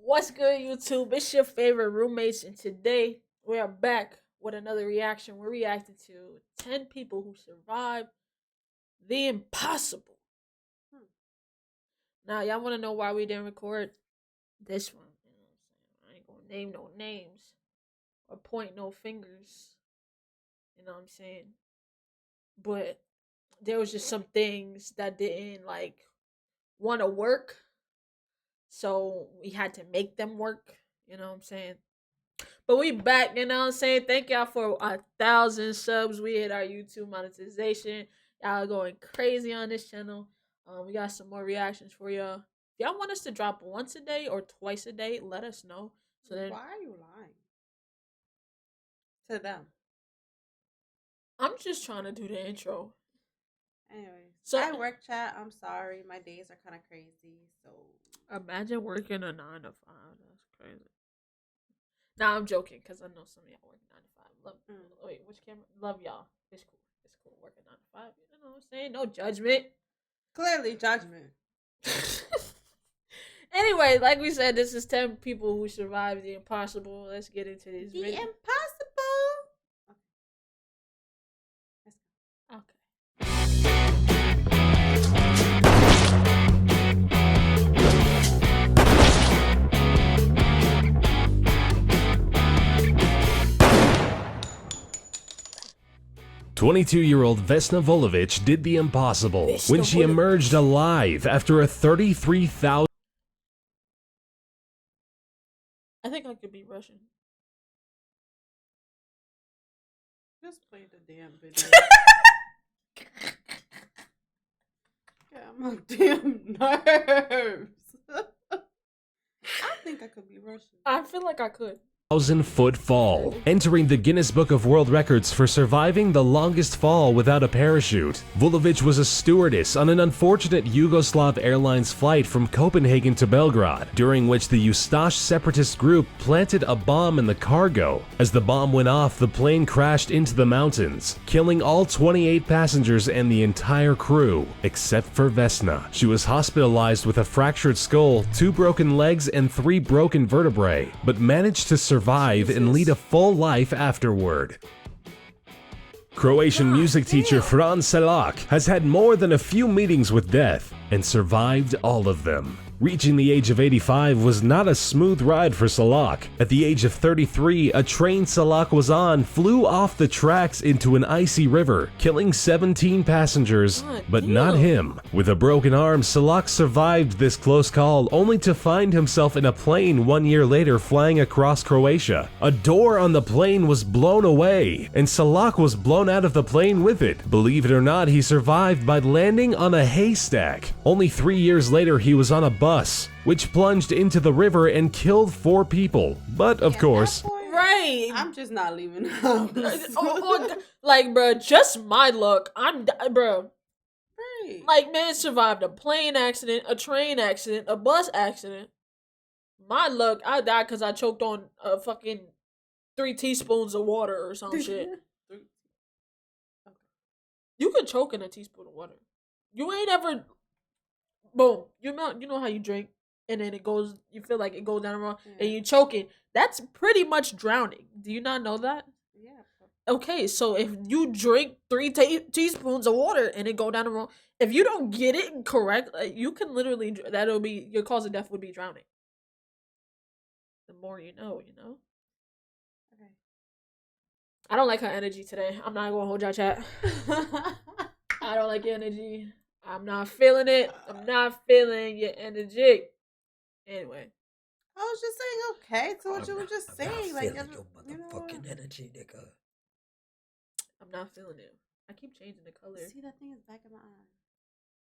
What's good, YouTube? It's your favorite roommates, and today we are back with another reaction. We're reacting to 10 people who survived the impossible. Hmm. Now, y'all want to know why we didn't record this one? You know what I'm saying? I ain't gonna name no names or point no fingers. You know what I'm saying? But there was just some things that didn't want to work, so we had to make them work. You know what I'm saying? But we back, you know what I'm saying? Thank y'all for 1,000 subs. We hit our YouTube monetization. Y'all going crazy on this channel. We got some more reactions for y'all. If y'all want us to drop once a day or twice a day, let us know. So then, why are you lying to them? I'm just trying to do the intro. Anyways, so I work chat. I'm sorry, my days are kind of crazy. So imagine working a 9 to 5. That's crazy. Nah, I'm joking because I know some of y'all work 9 to 5. Wait, which camera? Love y'all. It's cool. It's cool working 9 to 5. You know what I'm saying? No judgment. Clearly, judgment. Anyway, like we said, this is 10 people who survived the impossible. Let's get into this The video. impossible. Okay. 22-year-old Vesna Volovic did the impossible when she emerged alive after a 33,000. I think I could be Russian. Just play the damn video. Yeah, my damn nerves. I think I could be Russian. I feel like I could. 1,000-foot fall, entering the Guinness Book of World Records for surviving the longest fall without a parachute. Vulovic was a stewardess on an unfortunate Yugoslav Airlines flight from Copenhagen to Belgrade, during which the Ustash separatist group planted a bomb in the cargo. As the bomb went off, the plane crashed into the mountains, killing all 28 passengers and the entire crew, except for Vesna. She was hospitalized with a fractured skull, 2 broken legs, and 3 broken vertebrae, but managed to survive and lead a full life afterward. Croatian music teacher Fran Selak has had more than a few meetings with death and survived all of them. Reaching the age of 85 was not a smooth ride for Selak. At the age of 33, a train Selak was on flew off the tracks into an icy river, killing 17 passengers, but not him. With a broken arm, Selak survived this close call, only to find himself in a plane 1 year later flying across Croatia. A door on the plane was blown away, and Selak was blown out of the plane with it. Believe it or not, he survived by landing on a haystack. Only 3 years later, he was on a bus, which plunged into the river and killed 4 people. But of course, right, I'm just not leaving the house. Like, bro, just my luck. Bro. Right. Like, man survived a plane accident, a train accident, a bus accident. My luck, I died because I choked on a fucking 3 teaspoons of water or some shit. You could choke in a teaspoon of water. You ain't ever, boom. You know how you drink and then it goes. You feel like it goes down wrong, and you choking. That's pretty much drowning. Do you not know that? Yeah. Okay, so if you drink 3 teaspoons of water and it go down the wrong, if you don't get it correct, you can literally, that'll be your cause of death would be drowning. The more you know, you know. Okay. I don't like her energy today. I'm not gonna hold y'all chat. I don't like your energy. I'm not feeling it. I'm not feeling your energy. Anyway. I was just saying okay to what you were just saying. Like, your motherfucking energy, nigga. I'm not feeling it. I keep changing the color. See, that thing is back in my eye.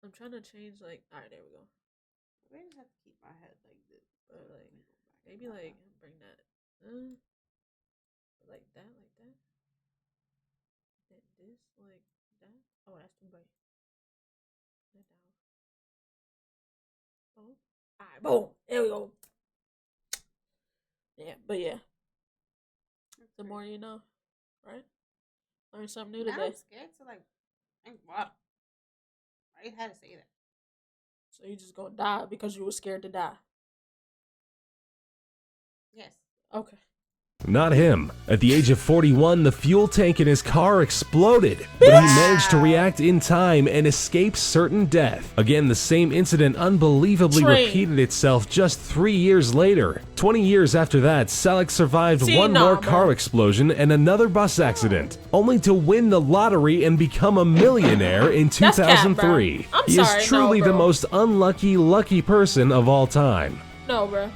I'm trying to change, like, alright, there we go. I just have to keep my head like this. But, like, maybe, like, bring that. Like that, like that. Then this, like that. Oh, that's too bright. That down. Boom. Alright, boom. There we go. Yeah, but yeah. The more you know, right? Learn something new today. I'm scared to like drink water. I had to say that. So you just gonna die because you were scared to die. Yes. Okay. Not him. At the age of 41, the fuel tank in his car exploded, but he managed to react in time and escape certain death. Again, the same incident unbelievably repeated itself just 3 years later. 20 years after that, Selleck survived one more car explosion and another bus accident, only to win the lottery and become a millionaire in 2003. He is truly the most unlucky, lucky person of all time. No, bro.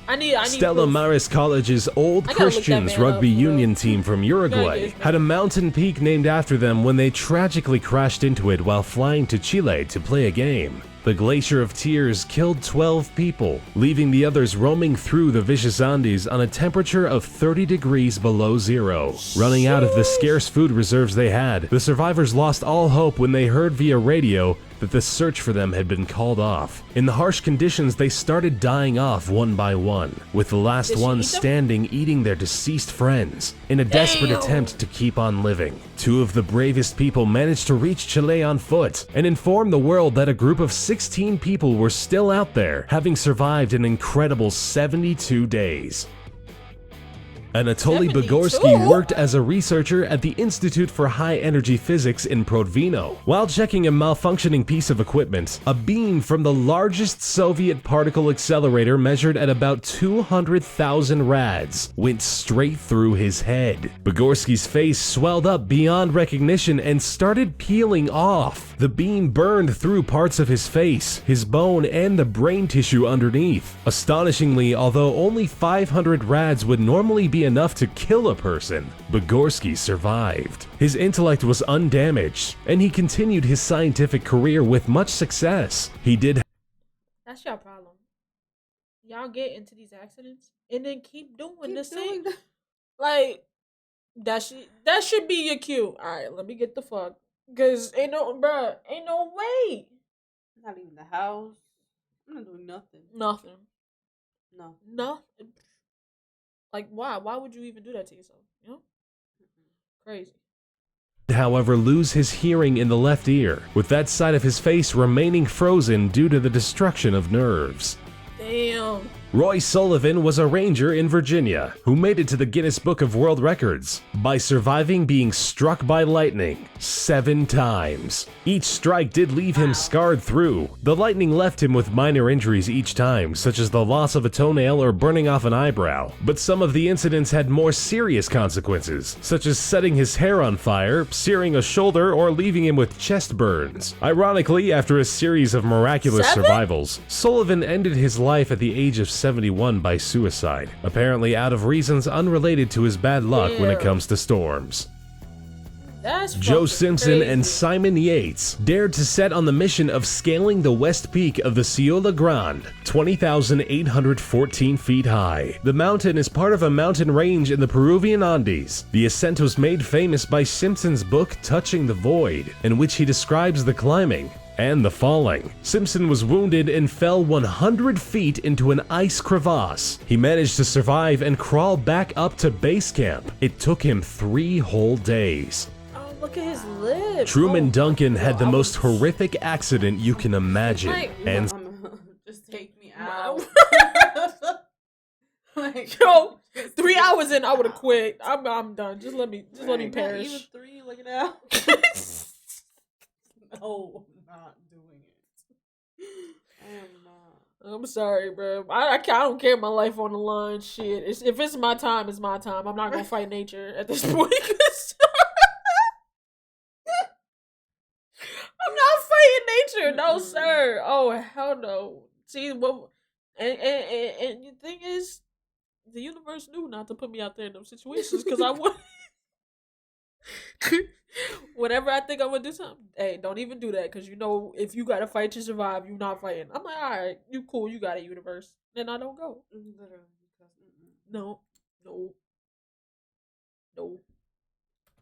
I need Stella proof. Maris College's Old Christians rugby union team from Uruguay had a mountain peak named after them when they tragically crashed into it while flying to Chile to play a game. The Glacier of Tears killed 12 people, leaving the others roaming through the vicious Andes on a temperature of 30 degrees below zero. Running out of the scarce food reserves they had, the survivors lost all hope when they heard via radio that the search for them had been called off. In the harsh conditions, they started dying off one by one, with the last ones standing eating their deceased friends, in a desperate attempt to keep on living. Two of the bravest people managed to reach Chile on foot and inform the world that a group of 16 people were still out there, having survived an incredible 72 days. Anatoly Bugorsky worked as a researcher at the Institute for High Energy Physics in Prodvino. While checking a malfunctioning piece of equipment, a beam from the largest Soviet particle accelerator measured at about 200,000 rads went straight through his head. Bugorsky's face swelled up beyond recognition and started peeling off. The beam burned through parts of his face, his bone, and the brain tissue underneath. Astonishingly, although only 500 rads would normally be enough to kill a person, Bugorsky survived. His intellect was undamaged, and he continued his scientific career with much success. He did. That's your problem. Y'all get into these accidents and then keep doing the same. Like that should be your cue. All right, let me get the fuck. Cause ain't no way. I'm not leaving the house. I'm not doing nothing. Nothing. No. Nothing. Like, why? Why would you even do that to yourself? You know? Crazy. However, lose his hearing in the left ear, with that side of his face remaining frozen due to the destruction of nerves. Damn. Roy Sullivan was a ranger in Virginia who made it to the Guinness Book of World Records by surviving being struck by lightning 7 times. Each strike did leave him scarred through. The lightning left him with minor injuries each time, such as the loss of a toenail or burning off an eyebrow. But some of the incidents had more serious consequences, such as setting his hair on fire, searing a shoulder, or leaving him with chest burns. Ironically, after a series of miraculous survivals, Sullivan ended his life at the age of 71 by suicide, apparently out of reasons unrelated to his bad luck when it comes to storms. That's Joe Simpson crazy. and Simon Yates dared to set on the mission of scaling the west peak of the Ciudad Grande, 20,814 feet high. The mountain is part of a mountain range in the Peruvian Andes. The ascent was made famous by Simpson's book Touching the Void, in which he describes the climbing and the falling. Simpson was wounded and fell 100 feet into an ice crevasse. He managed to survive and crawl back up to base camp. It took him 3 whole days. Oh, look at his lips. Truman Duncan had the most horrific accident you can imagine. And just take me out. Like, yo, 3 hours in, I would have quit. I'm done. Just let me perish. Even 3, look it out. No, I'm not doing it. I am not. I'm sorry, bro. I don't care my life on the line. Shit. If it's my time, it's my time. I'm not gonna fight nature at this point. I'm not fighting nature. No, sir. Oh, hell no. See, what? And the thing is, the universe knew not to put me out there in those situations because I would. Whenever I think I'm gonna do something, hey, don't even do that because you know if you gotta fight to survive, you're not fighting. I'm like, all right, you cool, you got it, universe. Then I don't go. No.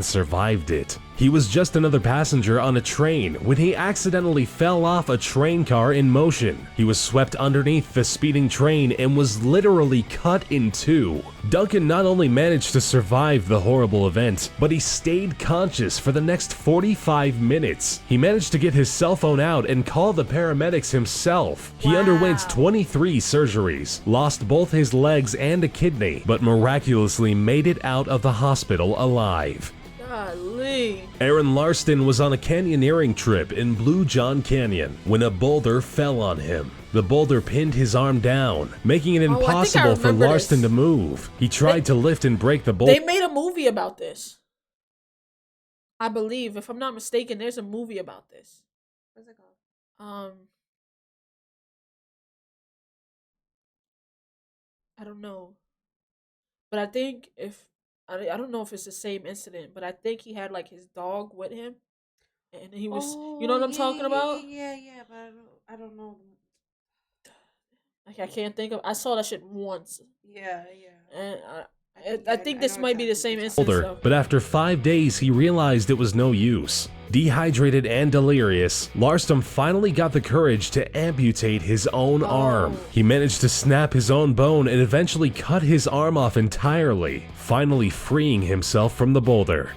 survived it. He was just another passenger on a train when he accidentally fell off a train car in motion. He was swept underneath the speeding train and was literally cut in two. Duncan not only managed to survive the horrible event, but he stayed conscious for the next 45 minutes. He managed to get his cell phone out and call the paramedics himself. He underwent 23 surgeries, lost both his legs and a kidney, but miraculously made it out of the hospital alive. Golly. Aaron Larston was on a canyoneering trip in Blue John Canyon when a boulder fell on him. The boulder pinned his arm down, making it impossible for Larston to move. He tried to lift and break the boulder. They made a movie about this. I believe, if I'm not mistaken, there's a movie about this. What's it called? I don't know. But I think I don't know if it's the same incident, but I think he had like his dog with him, and he was, you know what I'm talking about? Yeah, but I don't know. Like I can't think of. I saw that shit once. Yeah. And I think this might be the same incident. But after 5 days, he realized it was no use. Dehydrated and delirious, Larston finally got the courage to amputate his own arm. He managed to snap his own bone and eventually cut his arm off entirely, finally freeing himself from the boulder.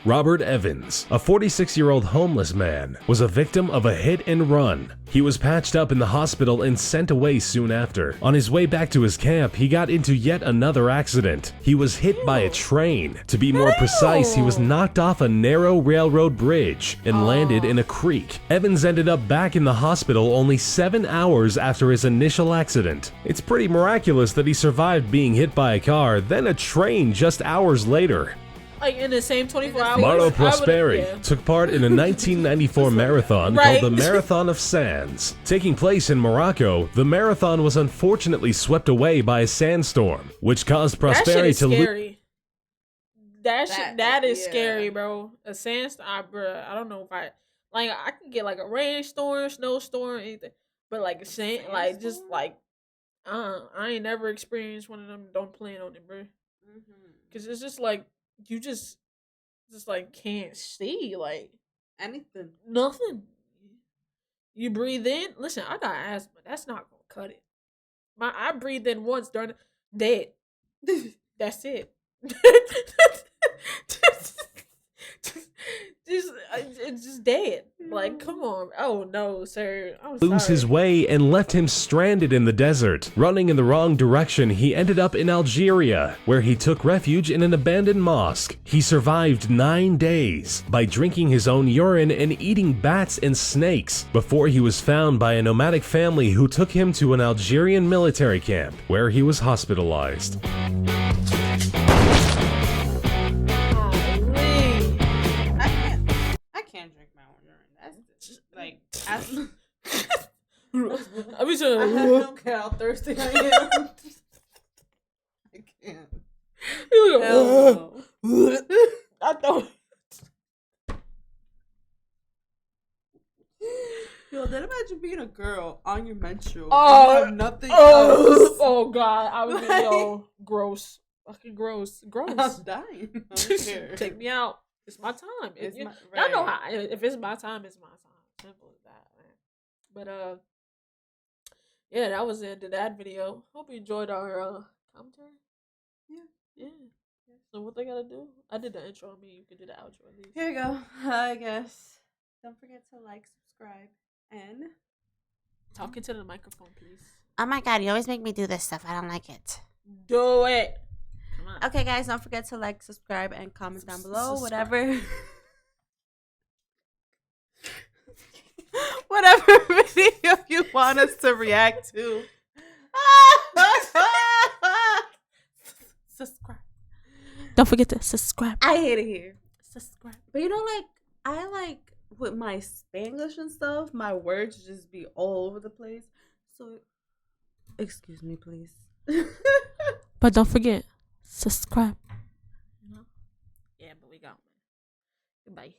Robert Evans, a 46-year-old homeless man, was a victim of a hit and run. He was patched up in the hospital and sent away soon after. On his way back to his camp, he got into yet another accident. He was hit by a train. To be more precise, he was knocked off a narrow railroad bridge and landed in a creek. Evans ended up back in the hospital only 7 hours after his initial accident. It's pretty miraculous that he survived being hit by a car, then a train just hours later. Like in the same 24 hours. Marlo Prosperi took part in a 1994 marathon called the Marathon of Sands. Taking place in Morocco, the marathon was unfortunately swept away by a sandstorm, which caused Prosperi to lose. That is scary, bro. A sandstorm, bro. I don't know if I can get like a rainstorm, snowstorm, anything, but like I ain't never experienced one of them. Don't plan on it, bro. Cause it's just like. You just like can't see like anything, nothing. You breathe in. Listen, I got asthma. That's not gonna cut it. I breathed in once during dead. That's it. It's just dead. Like, come on. Oh no, sir. Lose his way and left him stranded in the desert. Running in the wrong direction, he ended up in Algeria, where he took refuge in an abandoned mosque. He survived 9 days by drinking his own urine and eating bats and snakes before he was found by a nomadic family who took him to an Algerian military camp, where he was hospitalized. I don't care how thirsty I am. I can't. I thought. Yo, then imagine being a girl on your menstrual. Oh, nothing else. Oh God, I would be gross, fucking gross. I'm dying. I don't care. Take me out. It's my time. Y'all know how. If it's my time, it's my time. Simple as that, man. But yeah, that was the end of that video. Hope you enjoyed our commentary. Yeah. So what they gotta do? I did the intro. I mean, you can do the outro at least. Here we go. I guess. Don't forget to like, subscribe, and talking to the microphone, please. Oh my God, you always make me do this stuff. I don't like it. Do it. Come on. Okay, guys, don't forget to like, subscribe, and comment down below. Whatever. Whatever video you want us to react to. Subscribe. Don't forget to subscribe. I hate it here. Subscribe. But you know, like, I like with my Spanglish and stuff, my words just be all over the place. So, excuse me, please. But don't forget, subscribe. Yeah, but we got one. Goodbye.